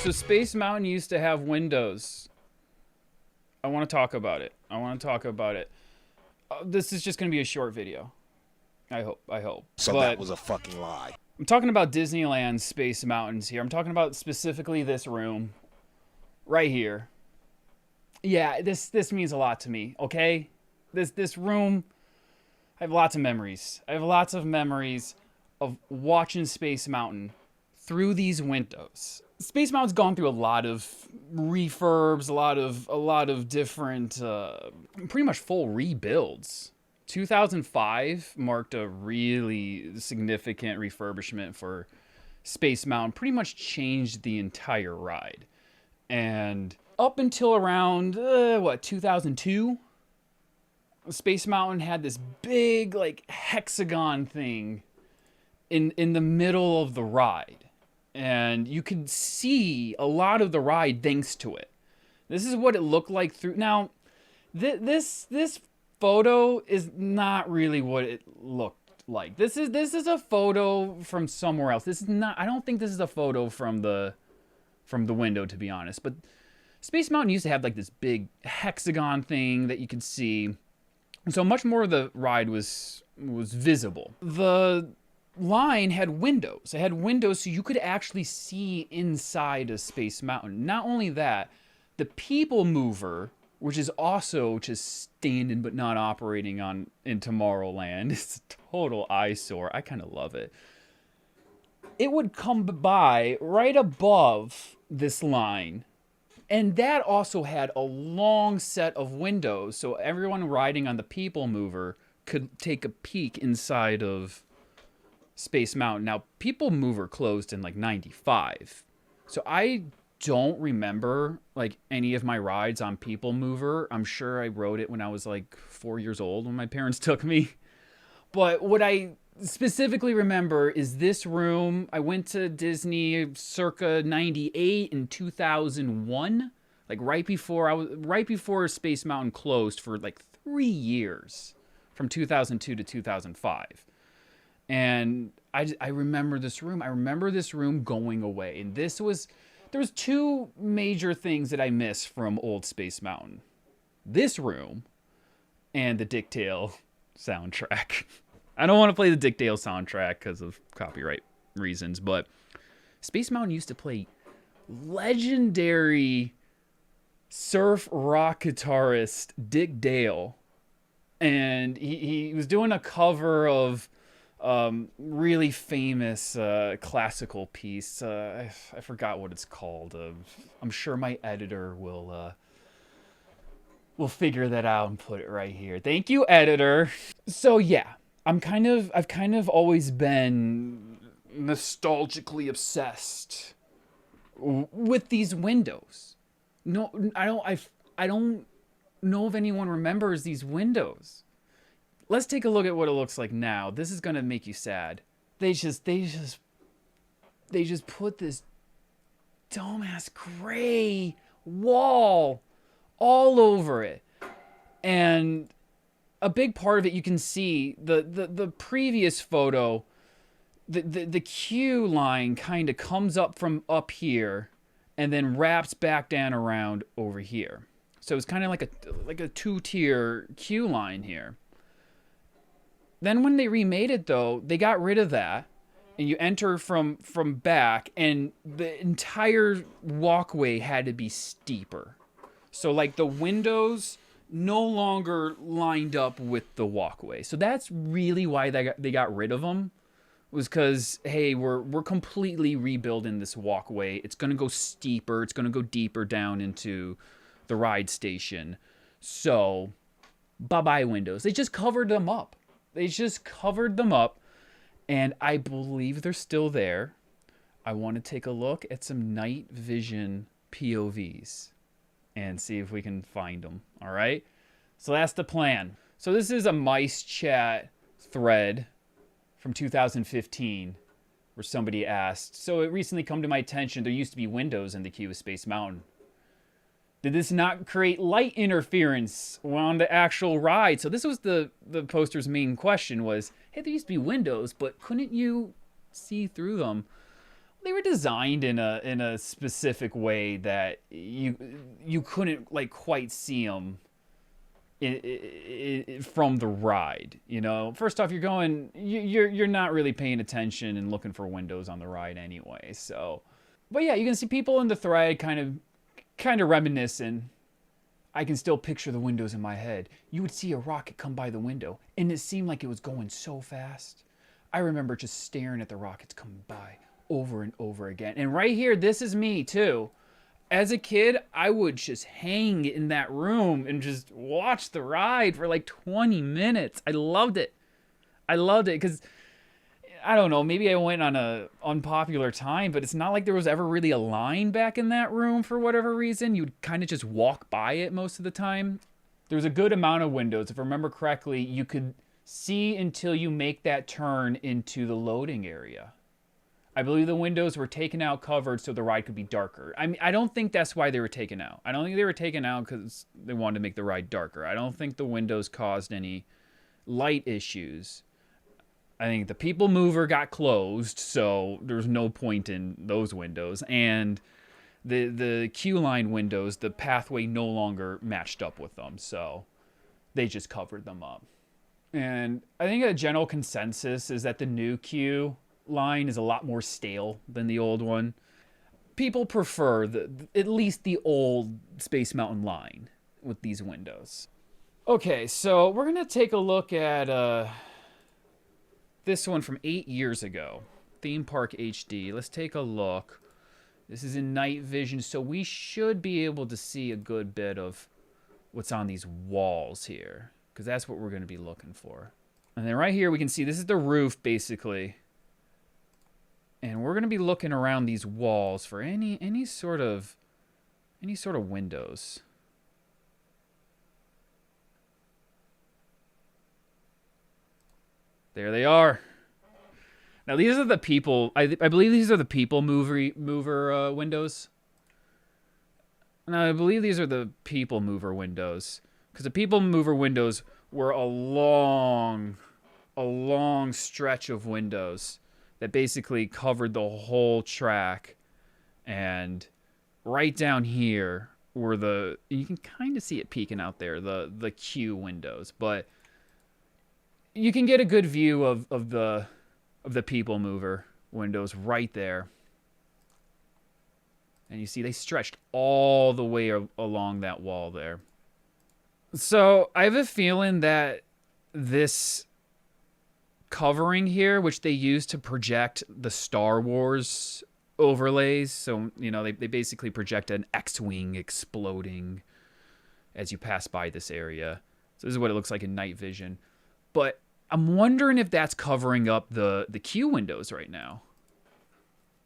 So Space Mountain used to have windows. I want to talk about it. This is just going to be a short video. I hope. So But that was a fucking lie. I'm talking about Disneyland Space Mountains here. I'm talking about specifically this room right here. Yeah, this means a lot to me, okay? This room, I have lots of memories. I have lots of memories of watching Space Mountain through these windows. Space Mountain's gone through a lot of refurbs, a lot of different pretty much full rebuilds. 2005 marked a really significant refurbishment for Space Mountain. Pretty much changed the entire ride. And up until around 2002, Space Mountain had this big like hexagon thing in the middle of the ride, and you could see a lot of the ride thanks to it. This is what it looked like through. Now, this photo is not really what it looked like. This is a photo from somewhere else. This is not. I don't think this is a photo from the window, to be honest. But Space Mountain used to have like this big hexagon thing that you could see. So much more of the ride was visible. The line had windows. It had windows so you could actually see inside of Space Mountain. Not only that, the People Mover, which is also just standing but not operating in Tomorrowland, it's a total eyesore. I kind of love it. It would come by right above this line. And that also had a long set of windows, so everyone riding on the People Mover could take a peek inside of Space Mountain. Now, People Mover closed in like 95. So I don't remember like any of my rides on People Mover. I'm sure I rode it when I was like 4 years old when my parents took me. But what I specifically remember is this room. I went to Disney circa 98 and 2001, like right before Space Mountain closed for like 3 years, from 2002 to 2005. And I remember this room. I remember this room going away. And there was two major things that I miss from old Space Mountain. This room and the Dick Dale soundtrack. I don't want to play the Dick Dale soundtrack because of copyright reasons, but Space Mountain used to play legendary surf rock guitarist Dick Dale, and he was doing a cover of really famous classical piece. I forgot what it's called. I'm sure my editor will figure that out and put it right here. Thank you, editor. So yeah. I've kind of always been nostalgically obsessed with these windows. No, I don't know if anyone remembers these windows. Let's take a look at what it looks like now. This is gonna make you sad. They just put this dumbass gray wall all over it, and a big part of it, you can see the previous photo, the queue line kind of comes up from up here and then wraps back down around over here. So it's kind of like a two-tier queue line here. Then when they remade it though, they got rid of that, and you enter from back, and the entire walkway had to be steeper. So like the windows no longer lined up with the walkway. So that's really why they got rid of them, was because, hey, we're completely rebuilding this walkway. It's going to go steeper. It's going to go deeper down into the ride station. So bye-bye windows. They just covered them up. And I believe they're still there. I want to take a look at some night vision POVs and see if we can find them. All right. So that's the plan. So this is a Micechat thread from 2015 where somebody asked, so it recently come to my attention there used to be windows in the queue of Space Mountain. Did this not create light interference on the actual ride? So this was the poster's main question was, hey, there used to be windows, but couldn't you see through them? they were designed in a specific way that you couldn't like quite see them from the ride. You know, first off, you're not really paying attention and looking for windows on the ride anyway. So, but yeah, you can see people in the thread kind of reminiscing. I can still picture the windows in my head. You would see a rocket come by the window, and it seemed like it was going so fast. I remember just staring at the rockets coming by over and over again. And right here, this is me too. As a kid, I would just hang in that room and just watch the ride for like 20 minutes. I loved it. I loved it because I don't know, maybe I went on a unpopular time, but it's not like there was ever really a line back in that room for whatever reason. You'd kind of just walk by it most of the time. There was a good amount of windows. If I remember correctly, you could see until you make that turn into the loading area. I believe the windows were taken out covered so the ride could be darker. I mean, I don't think that's why they were taken out. I don't think they were taken out because they wanted to make the ride darker. I don't think the windows caused any light issues. I think the people mover got closed, so there's no point in those windows. And the queue line windows, the pathway no longer matched up with them, so they just covered them up. And I think a general consensus is that the new queue line is a lot more stale than the old one. People prefer at least the old Space Mountain line with these windows. Okay, so we're gonna take a look at this one from 8 years ago, Theme Park HD. Let's take a look. This is in night vision, so we should be able to see a good bit of what's on these walls here, because that's what we're going to be looking for. And then right here we can see this is the roof basically, and we're going to be looking around these walls for any sort of windows. There they are. Now these are the people. I believe these are the people mover windows. Now I believe these are the people mover windows, because the people mover windows were a long stretch of windows that basically covered the whole track, and right down here were you can kind of see it peeking out there, the queue windows, but you can get a good view of the people mover windows right there. And you see they stretched all the way along that wall there. So I have a feeling that this covering here, which they use to project the Star Wars overlays, so you know they basically project an X-wing exploding as you pass by this area. So this is what it looks like in night vision. But I'm wondering if that's covering up the queue windows right now.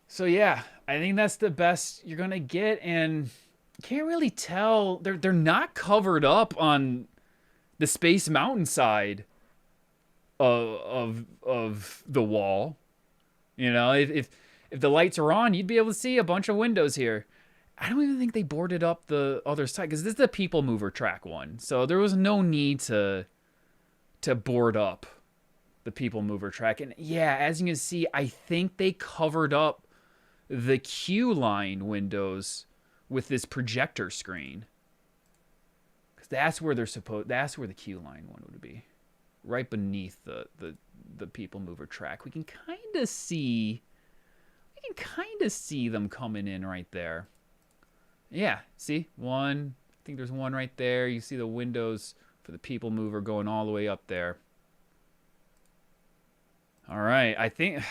So yeah, I think that's the best you're gonna get, and can't really tell. They're not covered up on the Space Mountain side of the wall. You know, if the lights are on, you'd be able to see a bunch of windows here. I don't even think they boarded up the other side, because this is the people mover track one, so there was no need to board up the people mover track. And yeah, as you can see, I think they covered up the queue line windows with this projector screen, because that's where that's where the queue line one would be, right beneath the people mover track. We can kind of see them coming in right there. Yeah, see one. I think there's one right there. You see the windows for the people mover going all the way up there. All right, I think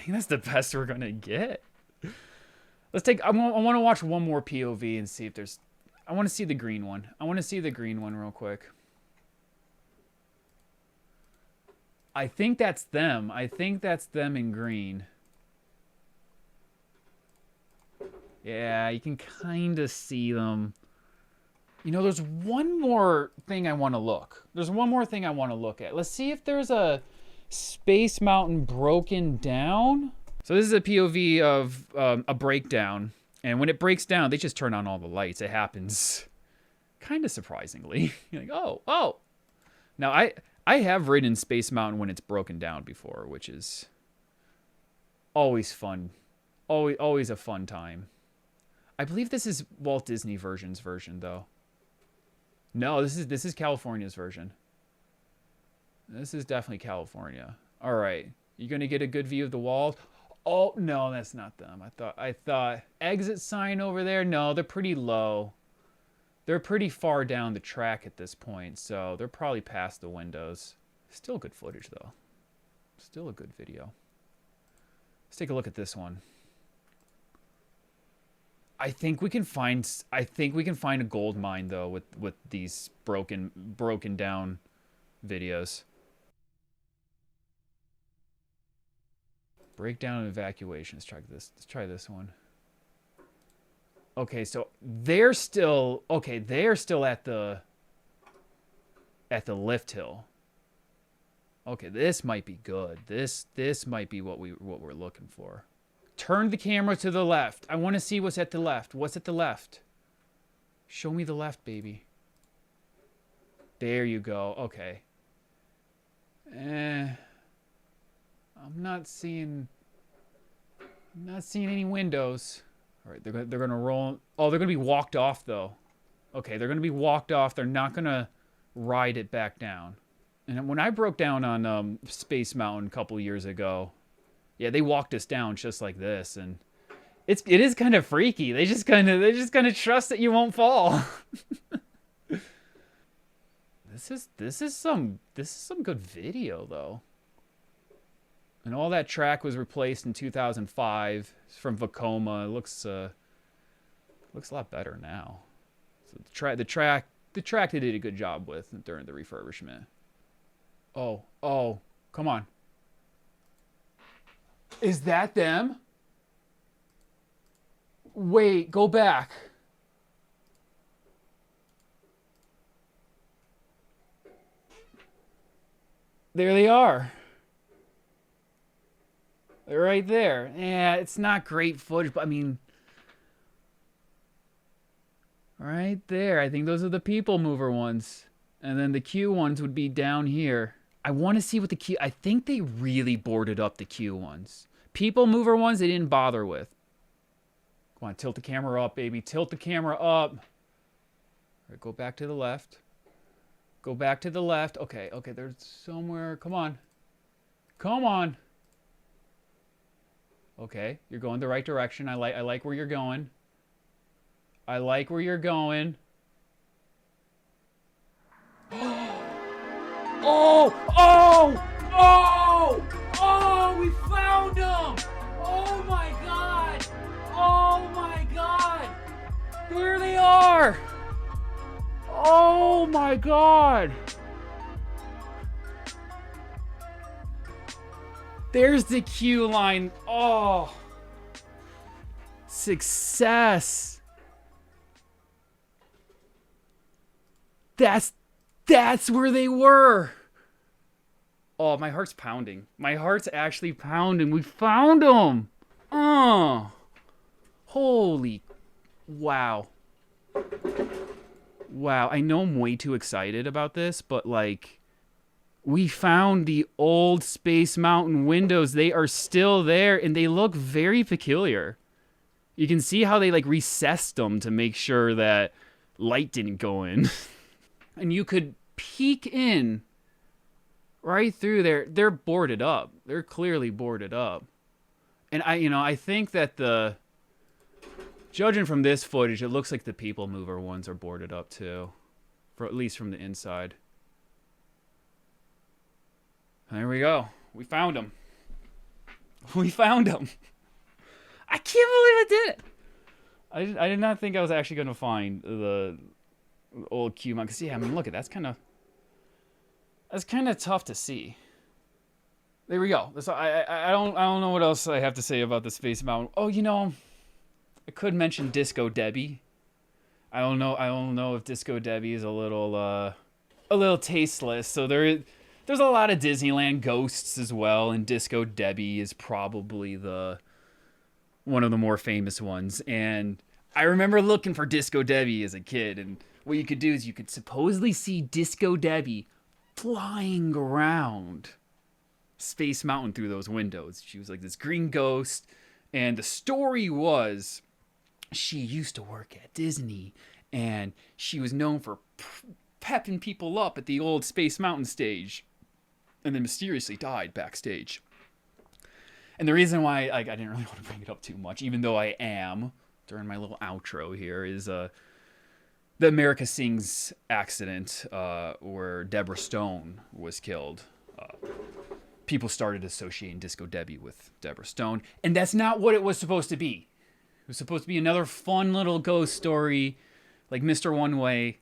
that's the best we're gonna get. Let's take. I want to watch one more POV and see if there's. I want to see the green one. I want to see the green one real quick. I think that's them. I think that's them in green. Yeah, you can kind of see them. You know, there's one more thing I want to look. There's one more thing I want to look at. Let's see if there's a Space Mountain broken down. So this is a POV of a breakdown. And when it breaks down, they just turn on all the lights. It happens kind of surprisingly. You're like, oh. Now, I have ridden Space Mountain when it's broken down before, which is always fun Always a fun time. I believe this is Walt Disney version though. No, this is California's version. This is definitely California. All right, you gonna get a good view of the walls. Oh no, that's not them. I thought exit sign over there. No, they're pretty low. They're pretty far down the track at this point, so they're probably past the windows. Still good footage though. Still a good video. Let's take a look at this one. I think we can find a gold mine though with these broken down videos. Breakdown and evacuation. Let's try this one. Okay, so they're still at the lift hill. Okay, this might be good. This might be what we're looking for. Turn the camera to the left. I want to see what's at the left. What's at the left? Show me the left, baby. There you go. Okay. I'm not seeing any windows. All right, they're gonna roll. Oh, they're gonna be walked off though. Okay, they're gonna be walked off. They're not gonna ride it back down. And when I broke down on Space Mountain a couple years ago, yeah, they walked us down just like this, and it is kind of freaky. They just kind of trust that you won't fall. This is some good video though. And all that track was replaced in 2005 from Vacoma. It looks a lot better now. So the track they did a good job with during the refurbishment. Oh, come on. Is that them? Wait, go back. There they are. They're right there. Yeah, it's not great footage, but I mean, right there. I think those are the people mover ones. And then the Q ones would be down here. I want to see what the Q... I think they really boarded up the Q ones. People mover ones, they didn't bother with. Come on, tilt the camera up, baby. Tilt the camera up. All right, go back to the left. Go back to the left. Okay, there's somewhere... Come on. Come on. Okay, you're going the right direction. I like where you're going. I like where you're going. Oh, we found them. Oh my God. There they are. Oh my God. There's the queue line. Oh. Success. That's where they were. Oh, my heart's pounding. My heart's actually pounding. We found them. Oh. Holy. Wow. Wow. I know I'm way too excited about this, but like, we found the old Space Mountain windows. They are still there, and they look very peculiar. You can see how they like recessed them to make sure that light didn't go in. And you could peek in right through there. They're boarded up. They're clearly boarded up. And I think that judging from this footage, it looks like the people mover ones are boarded up too, for at least from the inside. There we go. We found them. We found them. I can't believe I did it. I did not think I was actually going to find the old Q mine. Cause yeah, I mean, look at that's kind of tough to see. There we go. So I don't know what else I have to say about the Space Mountain. Oh, I could mention Disco Debbie. I don't know if Disco Debbie is a little tasteless. So there's a lot of Disneyland ghosts as well, and Disco Debbie is probably one of the more famous ones. And I remember looking for Disco Debbie as a kid, and what you could do is you could supposedly see Disco Debbie flying around Space Mountain through those windows. She was like this green ghost, And the story was she used to work at Disney, and she was known for pepping people up at the old Space Mountain stage, and then mysteriously died backstage. And the reason why I didn't really want to bring it up too much, even though I am during my little outro here, is the America Sings accident where Deborah Stone was killed. People started associating Disco Debbie with Deborah Stone, and that's not what it was supposed to be. It was supposed to be another fun little ghost story, like Mr. One Way.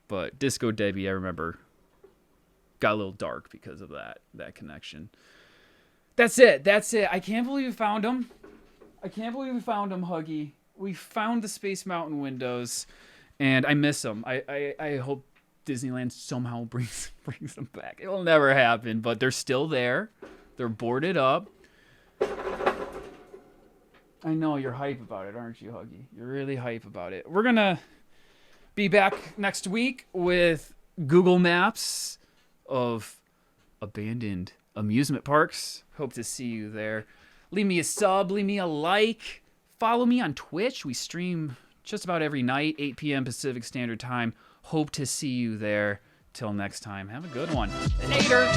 But Disco Debbie, I remember, got a little dark because of that connection. That's it. I can't believe we found him. Huggy. We found the Space Mountain windows, and I miss them. I hope Disneyland somehow brings them back. It'll never happen, but they're still there. They're boarded up. I know you're hype about it, aren't you, Huggy? You're really hype about it. We're going to be back next week with Google Maps of abandoned amusement parks. Hope to see you there. Leave me a sub, leave me a like. Follow me on Twitch. We stream just about every night, 8 p.m. Pacific Standard Time. Hope to see you there. Till next time, have a good one. Later.